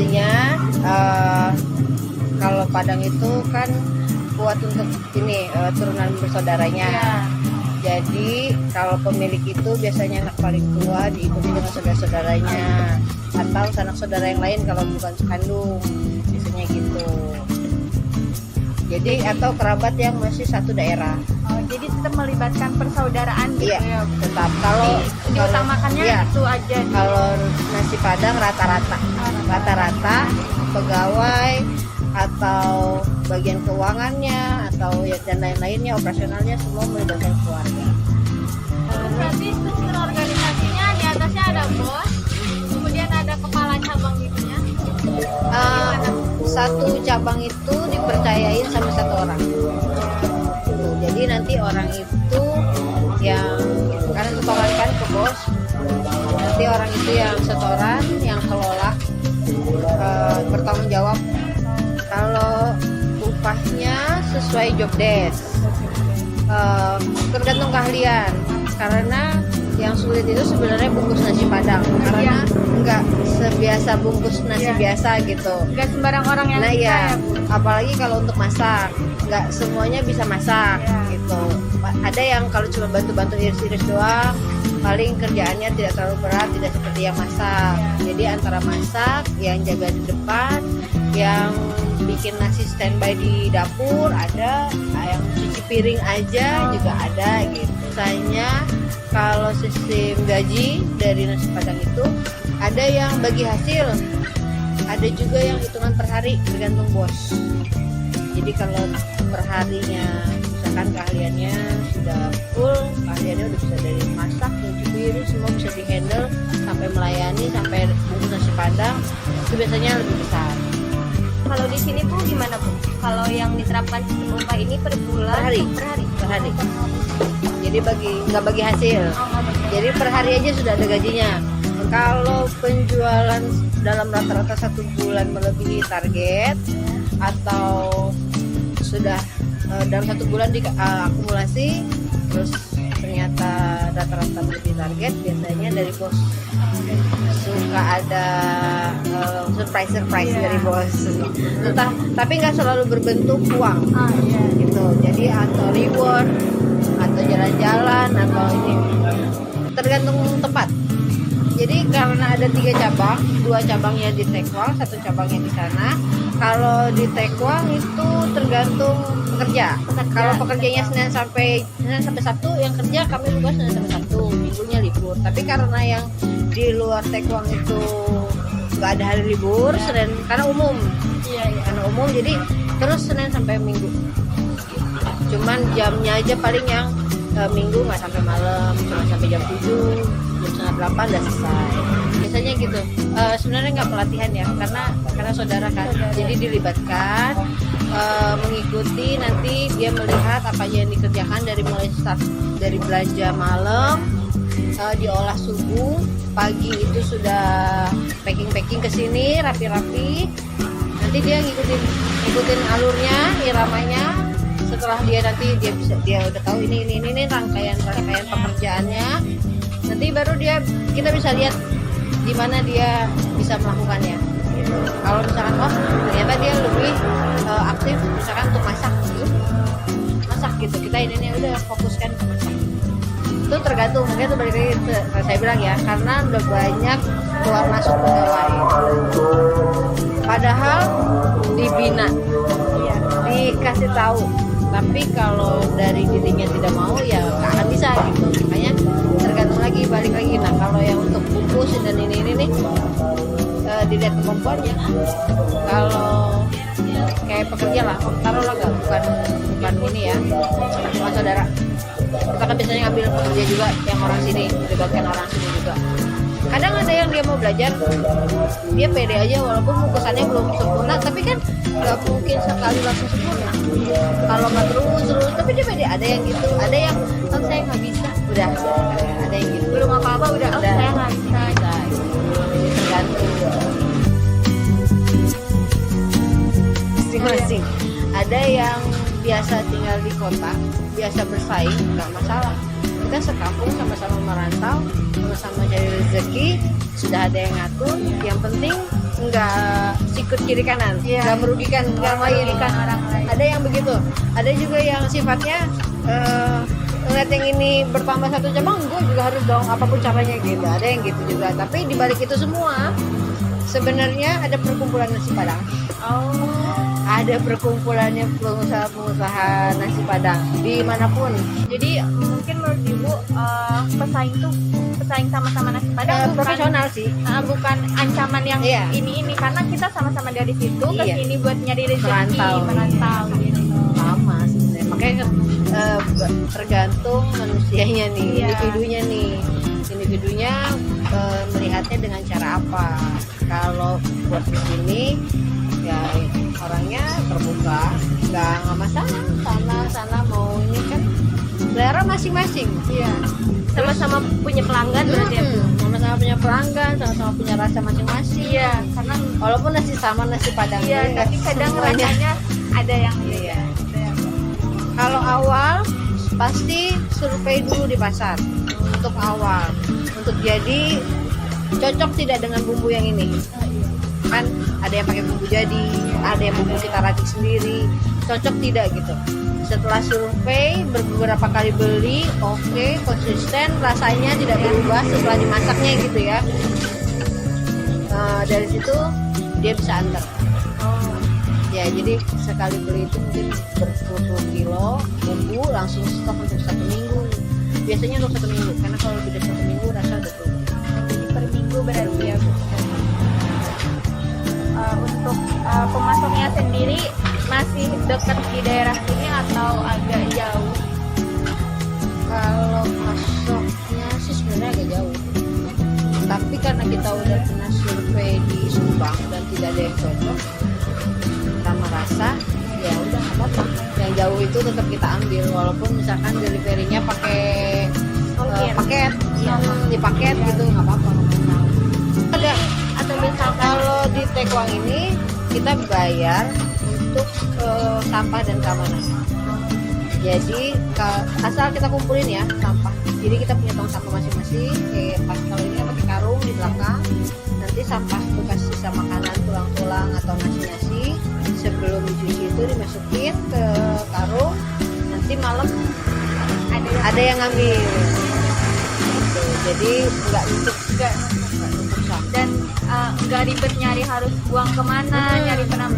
tradisinya kalau Padang itu kan buat untuk ini turunan bersaudaranya. Iya. Jadi kalau pemilik itu biasanya anak paling tua diikuti dengan saudara-saudaranya atau sanak saudara yang lain kalau bukan sekandung, biasanya gitu. Jadi atau kerabat yang masih satu daerah. Oh, jadi tetap melibatkan persaudaraan gitu Iya, ya. tetap kalau Diutamakannya iya, itu aja. kalau nasi Padang rata-rata pegawai atau bagian keuangannya atau ya dan lain-lainnya operasionalnya semua melibatkan keluarga. Berarti struktur organisasinya di atasnya ada bos, kemudian ada kepala cabang gitunya. Satu cabang itu dipercayain sama satu orang. Tuh, jadi nanti orang itu yang karena setoran kan ke bos, nanti orang itu yang setoran yang kelola bertanggung jawab kalau upahnya sesuai job desk. Tergantung keahlian karena yang sulit itu sebenarnya bungkus nasi Padang karena nggak sebiasa bungkus nasi biasa gitu. Gak sembarang orang yang Nah bisa ya, ya, Bu. apalagi kalau untuk masak nggak semuanya bisa masak gitu. Ada yang kalau cuma bantu-bantu iris-iris doang paling kerjaannya tidak terlalu berat, tidak seperti yang masak. Jadi antara masak, yang jaga di depan, yang bikin nasi standby di dapur ada, yang cuci piring aja juga ada gitu. Misalnya kalau sistem gaji dari nasi Padang itu ada yang bagi hasil, ada juga yang hitungan per hari tergantung bos. Jadi kalau per harinya misalkan keahliannya sudah full, keahliannya udah bisa dari masak, cuci piring semua bisa dihandle sampai melayani sampai bungkus nasi Padang itu biasanya lebih besar. Kalau di sini tuh gimana Bu? Kalau yang diterapkan sistem upah ini per bulan? Per hari. Jadi nggak bagi hasil. Jadi per hari aja sudah ada gajinya. Kalau penjualan dalam rata-rata 1 bulan melebihi target atau sudah dalam 1 bulan akumulasi terus ternyata rata-rata melebihi target, biasanya dari bos suka ada surprise dari bos. Tapi nggak selalu berbentuk uang gitu. Jadi atau reward atau jalan-jalan atau ini tergantung tempat. Jadi karena ada 3 cabang, 2 cabangnya di Tekwang, 1 cabangnya di sana. Kalau di Tekwang itu tergantung pekerja. Kalau pekerjanya Senin sampai Sabtu, yang kerja kami buka Senin sampai Sabtu, minggunya libur. Tapi karena yang di luar Tekwang itu nggak ada hari libur, Senin karena umum. Karena umum jadi terus Senin sampai Minggu. Cuman jamnya aja paling yang Minggu nggak sampai malam, cuma sampai jam 7, jam setengah 8 udah selesai. Biasanya gitu. Sebenarnya nggak pelatihan ya, karena saudara kan. Jadi dilibatkan, mengikuti, nanti dia melihat apa yang dikerjakan dari mulai start dari belanja malam, diolah subuh, pagi itu sudah packing ke sini rapi-rapi. Nanti dia ngikutin alurnya, iramanya. Setelah dia udah tahu ini rangkaian pekerjaannya, nanti baru kita bisa lihat di mana dia bisa melakukannya gitu. Kalau misalkan ternyata dia lebih aktif misalkan untuk masak gitu, kita ini udah fokuskan ke masak. Itu tergantung, mungkin itu balik lagi saya bilang ya, karena udah banyak keluar masuk pegawai padahal dibina, dikasih tahu. Tapi kalau dari dirinya tidak mau ya nggak akan bisa gitu. Makanya tergantung lagi, balik lagi. Nah kalau yang untuk bungkus dan ini nih dilihat kemampuannya. Kalau kayak pekerja lah, taruhlah bukan ini ya, cuma saudara. Kita kan biasanya ngambil pekerja juga yang orang sini, melibatkan orang sini juga. Kadang ada yang dia mau belajar, dia pede aja walaupun bungkusannya belum sempurna, tapi kan nggak mungkin sekali langsung sempurna. Kalau nggak terus, tapi dia pede. Ada yang gitu, ada yang saya nggak bisa, udah. Ada yang gitu, belum apa-apa udah. Saya nggak bisa. Jadi tergantung. Masing-masing. Ada yang biasa tinggal di kota, biasa bersaing, nggak masalah. Kita sekampung sama-sama merantau, sama-sama cari rezeki, sudah ada yang ngatur. Yang penting nggak sikut kiri kanan, Iya. nggak merugikan orang lain. merugikan orang lain. Ada yang begitu, ada juga yang sifatnya ngeliat yang ini bertambah satu cabang, gue juga harus dong apapun caranya gitu. Ada yang gitu juga. Tapi di balik itu semua sebenarnya ada perkumpulan nasi Padang. Oh, Ada perkumpulannya pengusaha-pengusaha nasi Padang dimanapun. jadi mungkin menurut ibu pesaing sama-sama nasi Padang bukan Profesional sih. bukan ancaman yang Iya. ini karena kita sama-sama dari situ ke Iya. sini buat nyari rezeki, Merantau. merantau gitu. Sama sebenarnya, makanya tergantung manusianya nih, Iya. individunya melihatnya dengan cara apa. Kalau buat di sini ya orangnya terbuka, nggak masalah, sana maunya kan selera masing-masing. Iya. Sama-sama punya pelanggan berarti ya. Sama-sama punya pelanggan, sama-sama punya rasa masing-masing. Iya, karena Walaupun nasi sama nasi Padang, iya, ini tapi nggak kadang semuanya. rasanya ada yang Iya. ada yang Kalau awal pasti survei dulu di pasar untuk awal, untuk jadi cocok tidak dengan bumbu yang ini. Kan ada yang pakai bumbu jadi, ada yang bumbu kita racik sendiri, cocok tidak gitu. Setelah survei beberapa kali beli, oke, konsisten, rasanya tidak berubah setelah dimasaknya gitu ya. Dari situ dia bisa antar. Ya, jadi sekali beli itu mungkin berpuluh-puluh kilo bumbu langsung stok untuk 1 minggu. Biasanya untuk 1 minggu, karena kalau lebih dari 1 minggu rasa udah berubah. jadi per minggu berarti ya. Untuk pemasoknya sendiri masih dekat di daerah sini atau agak jauh? Kalau masuknya sih sebenarnya agak jauh. Tapi karena kita udah pernah survei di Subang dan tidak ada yang cocok sama rasa, ya udah nggak apa-apa. Yang jauh itu tetap kita ambil, walaupun misalkan deliverynya pakai paket, di paket gitu nggak apa-apa. Ada Atau misalkan kalau di Tekwang ini kita bayar untuk sampah dan keamanan. Jadi asal kita kumpulin ya sampah. Jadi kita punya tong sampah masing-masing. Kayak pas kalau ini pakai karung di belakang. Nanti sampah bekas sisa makanan, tulang-tulang atau nasi-nasi sebelum dicuci itu dimasukin ke karung. Nanti malam ada yang ngambil. Gitu. Jadi nggak nutup sampah. dan nggak ribet nyari harus buang kemana, nyari penampungan